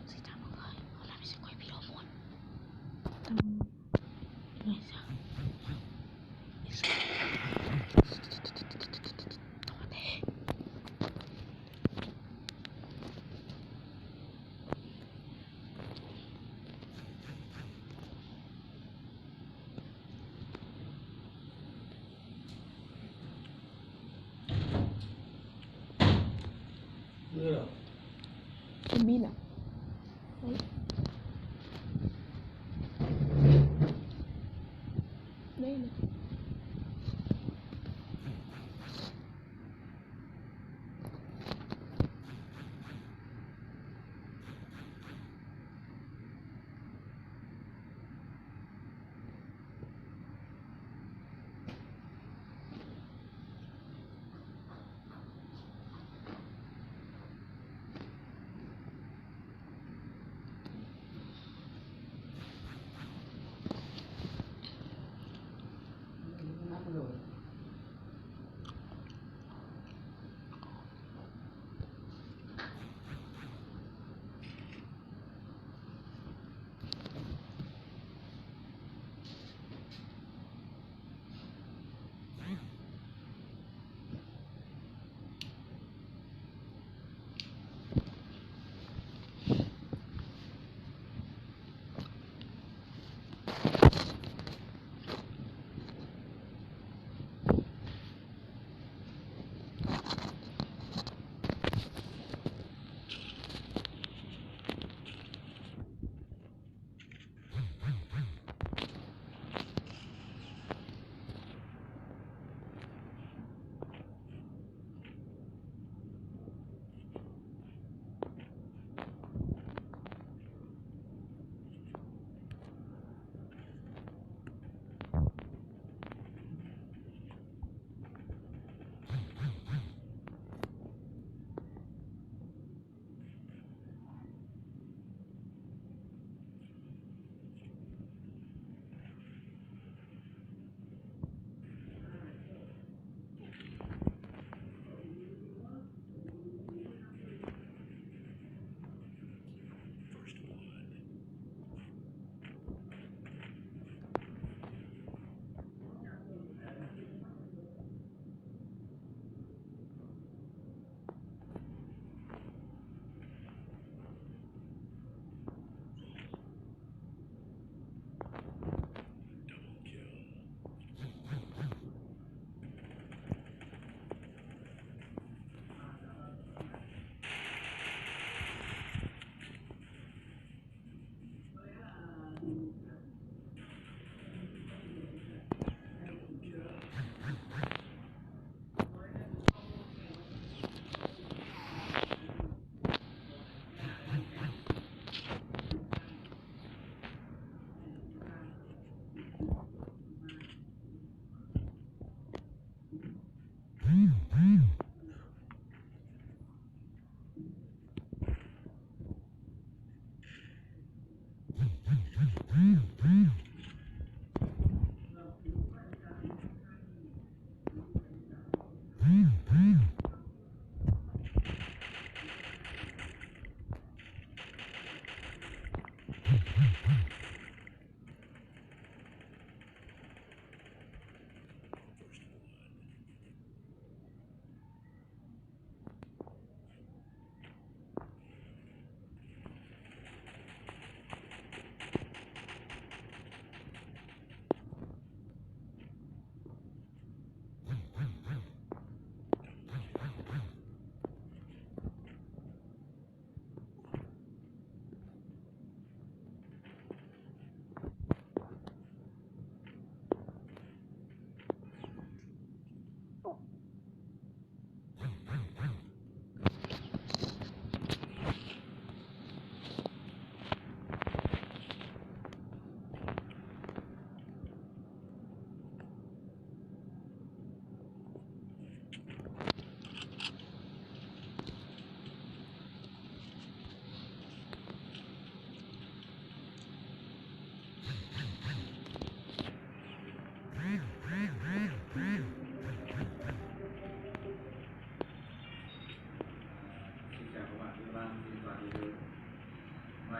Xin chào mọi người, hôm nay mình sẽ quay video muộn. Ngày sáng Cái pin à? Đấy. Đây này.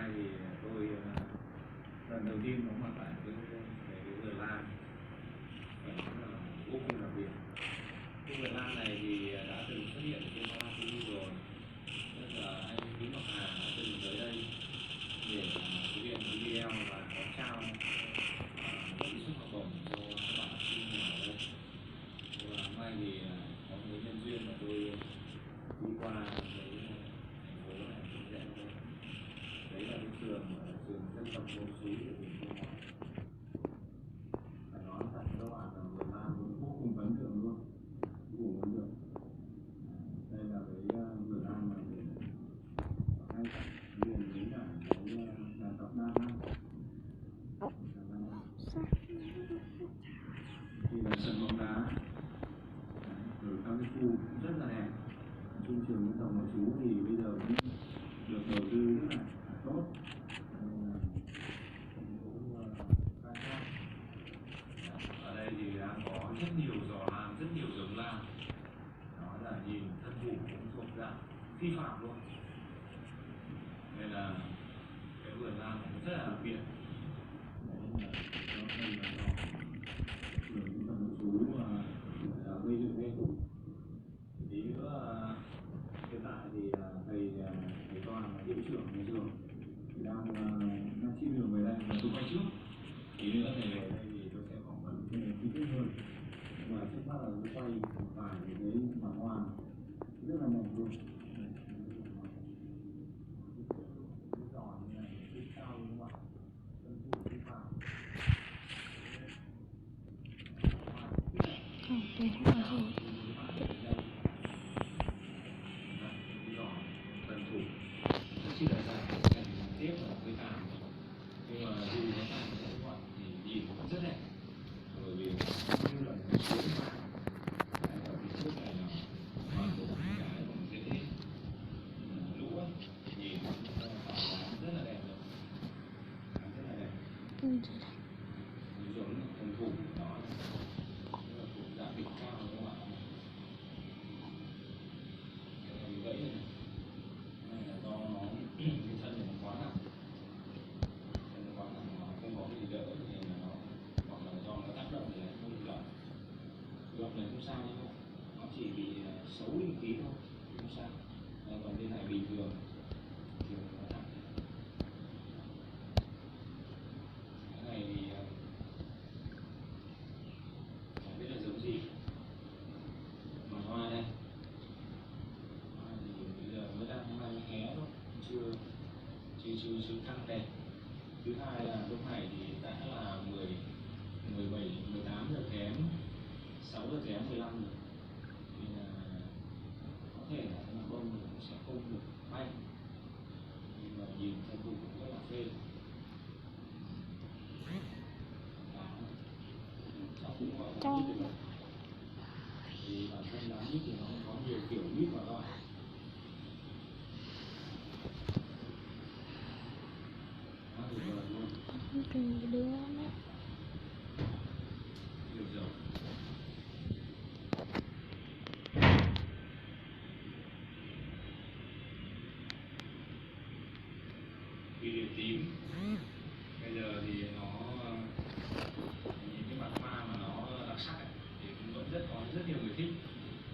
nay thì tôi lần đầu tiên có mặt tại cái vườn lan phải nói là vô cùng đặc biệt. Cái vườn lan này thì đã từng xuất hiện trên Hoa TV rồi, tức là anh Lý Ngọc Hà đã từng tới đây để thực hiện cái video và có trao một suất học bổng cho các bạn học sinh nhỏ ở đây. Và hôm nay thì có một nhân duyên là tôi đi qua cái thành phố này cũng dễ thôi. Đấy là cái trường dân tộc Nội Xứ của tỉnh Thanh Hóa. Phải nói thật với các bạn là Vườn Lan vô cùng ấn tượng luôn, vô cùng ấn tượng. Đây là cái Vườn Lan mà mình ngay cạnh liền với cả cái nhà tập Nam Nam. Thì là sân bóng đá rồi các cái khu cũng rất là đẹp. Trung trường dân tộc Nội Trú thì bây giờ cũng được đầu tư rất là tốt. Ở đây thì đang có rất nhiều giò lan, rất nhiều giống lan. Đó là nhìn thân thủ cũng thuộc dạng phi phạm luôn. Nên là cái vườn lan cũng rất là đặc biệt. Đấy là do trường dân tộc Nội Trú gây dựng lên. Tí nữa hiện tại thì thầy Toàn là hiệu trưởng nhà trường thì đang xin đường về đây và tôi quay trước. Tí nữa thầy về đây thì tôi sẽ phỏng vấn chi tiết hơn. Và trước mắt là tôi quay một vài cái mặt hoa rất là đẹp luôn. Cái giò như này rất cao luôn các bạn. Tân thủ phi phạm. Không, đây không có gì. Tần thủ rất chi là dài, cành tiếp ở với tàn, nhưng mà dù nó tàn sẽ gọi thì nhìn cũng rất đẹp, bởi vì như là một số hoa ở phía trước này là toàn bộ cái còn dễ lũ ấy, nhìn rất là đẹp rồi, rất là đẹp. Giống thần thủ nó là thuộc dạng đỉnh cao các bạn. Cái gãy này là do nó cái thân này nó quá nặng, thân nó quá nặng, nó không có cái gì đỡ nên là nó, hoặc là do nó tác động thì nó không được. Gập này không sao đâu, nó chỉ bị xấu linh khí thôi, không sao. Còn bên này bình thường thì nó nặng. Cái này thì chẳng biết là giống gì. Mà hoa đây, hoa thì bây giờ mới đang hé thôi, chưa căng đẹp. Thứ hai là lúc này thì đã là 17, 18 giờ kém, 6 giờ kém 15 rồi. Nên là có thể là bông cũng sẽ không được bay, nhưng mà nhìn thân thủ cũng rất là phê. Chắc cũng gọi là mít được. Thì bản thân lá mít thì nó có nhiều kiểu mít và loại. Tuyệt vời luôn. Từng đứa nữa. Được rồi. Vì điểm tím bây giờ thì nó những cái mặt hoa mà nó đặc sắc ấy, thì cũng vẫn có rất nhiều người thích.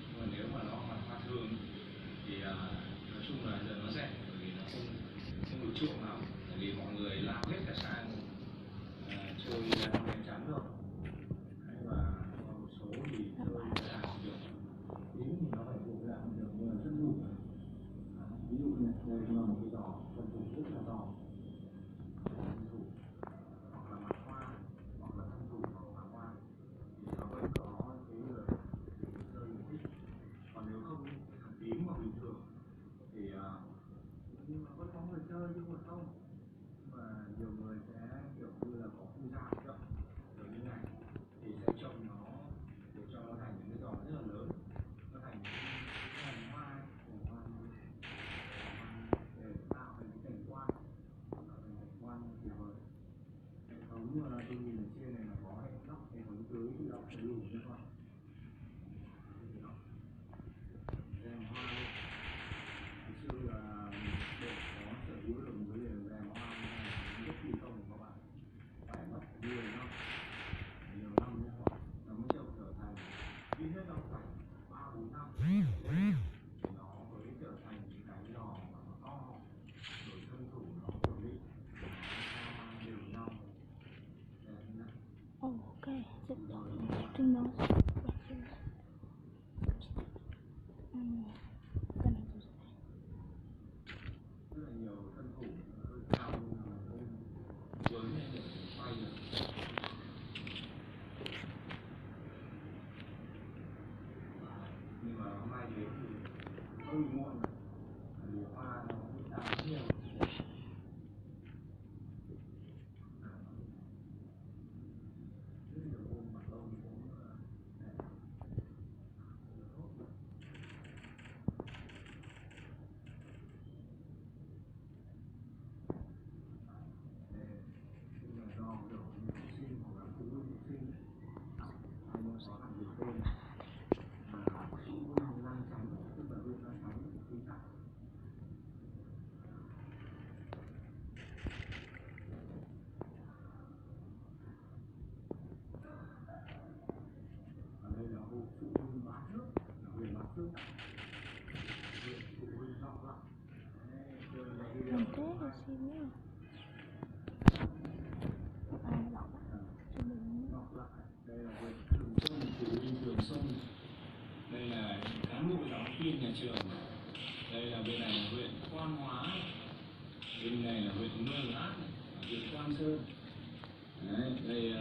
Nhưng mà nếu mà nó mặt hoa thường thì nói chung là giờ nó rẻ, bởi vì nó không được chuộng lắm, bởi vì mọi người lao hết cả sang chơi đen trắng rồi. Và một số thì chơi dạng được tím thì nó phải thuộc dạng được như là rất đủ. Ví dụ như đây là một cái giỏ phân thủ rất là to, thân thủ hoặc là mặt hoa, hoặc là thân thủ hoặc là hoa, thì nó vẫn có cái người chơi người thích. Còn nếu không cái thằng tím mà bình thường thì nhưng mà vẫn có người chơi chứ còn không. Nhưng mà nhiều người sẽ kiểu như là có không gian rộng kiểu như này thì sẽ trồng nó để cho nó thành những cái giỏ rất là lớn, nó thành cành hoa để tạo thành cái cảnh quan, tuyệt vời. Hệ thống tôi nhìn ở trên này là có hệ thống tưới tự động đầy đủ cho các bạn. Đèn hoa hồi xưa là để có sở hữu được một cái đèn hoa Cái này tôi sẽ rất là nhiều thân thủ hơi cao nhưng mà hơi vướng lên để quay được. Nhưng mà hôm nay đến thì hơi muộn rồi, vì hoa nó bị tàn nhiều. Rất nhiều hôm mặt ông cũng đẹp. Nhưng mà do kiểu học sinh hoặc là phụ huynh học sinh ai muốn có làm việc thêm mà phụ huynh lan chắn, tức là huynh lan chắn khi tặng. Ở đây là hộ phụ huynh bán nước, là huyện bán nước tặng, huyện phụ huynh dọn lại. làm thế thì xin nhá. Lọc cho mình. Đây là huyện Thường Xuân, phụ huynh Thường Xuân. Đây là cán bộ giáo viên nhà trường. Đây là bên này là huyện Quan Hóa, bên này là huyện Mường Lát, huyện Quan Sơn. Đấy, đây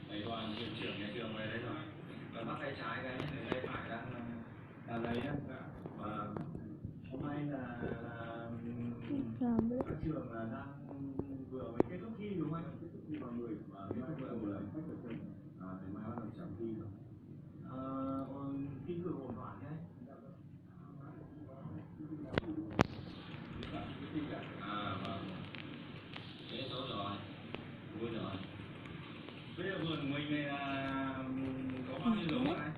thầy Đoàn hiệu trưởng nhà trường về đây rồi. Và bắt tay trái cái này, tay phải đang đây nhé. Và hôm nay là các trường là đang vừa mới kết thúc thi đúng không anh? Kết thúc thi vào 10 và kết thúc vào 10 khách được rồi. Ngày mai bắt đầu chấm thi rồi. Thi cử ổn thỏa nhé. Vâng. Thế tốt rồi. Vui rồi. Bây giờ vườn của mình này là có bao nhiêu giống này?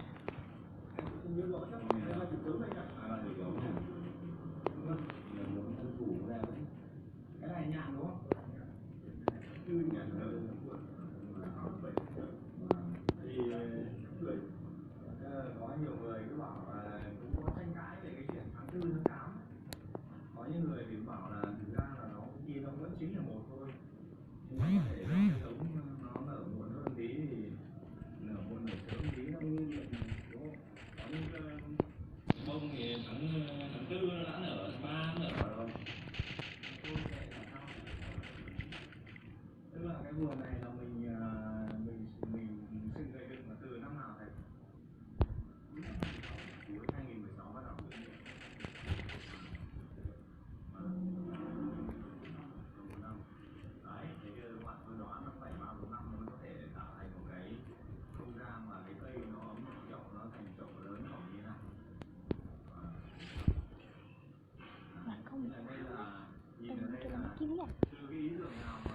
Em cũng không biết rõ chắc là là sớm đây ạ. Là được rồi. Thân thủ ra đấy. Cái này nhạn đúng không? Chứ nhạn rồi. Thì tuổi có nhiều người cứ bảo là cũng có tranh cãi về cái chuyện tháng 4, tháng 8. Có những người thì bảo là thực ra là nó khi nó vẫn chính là một thôi, nhưng mà có thể do cái giống nó nở muộn hơn tí thì nở muộn nở sớm tí nó như vậy đúng không? Có những bông thì tháng 4 nó đã nở, tháng 3 nó nở rồi. Tức là cái vườn này là mình sinh gây dựng là từ năm nào thầy? Cuối 2016 bắt đầu thực hiện. Đấy, thế các bạn tôi đoán nó phải bao nhiêu năm nó mới có thể tạo thành một cái không gian mà cái cây nó ấm chậu nó thành chậu lớn khoảng như thế này. Bạn không Đây là nhìn ở đây là kiếm nhỉ? từ cái ý tưởng nào mà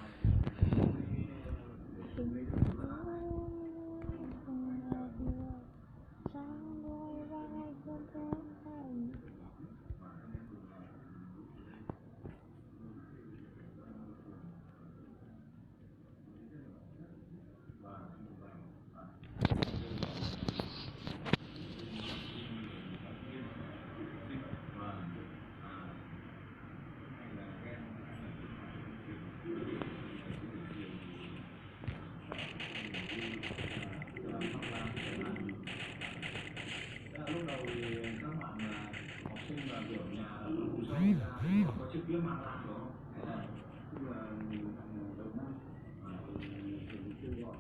lúc đầu thì các bạn học sinh mà kiểu nhà ở vùng sâu ra có trực tiếp mang lại đúng không? Hay là đầu năm thì chưa gọi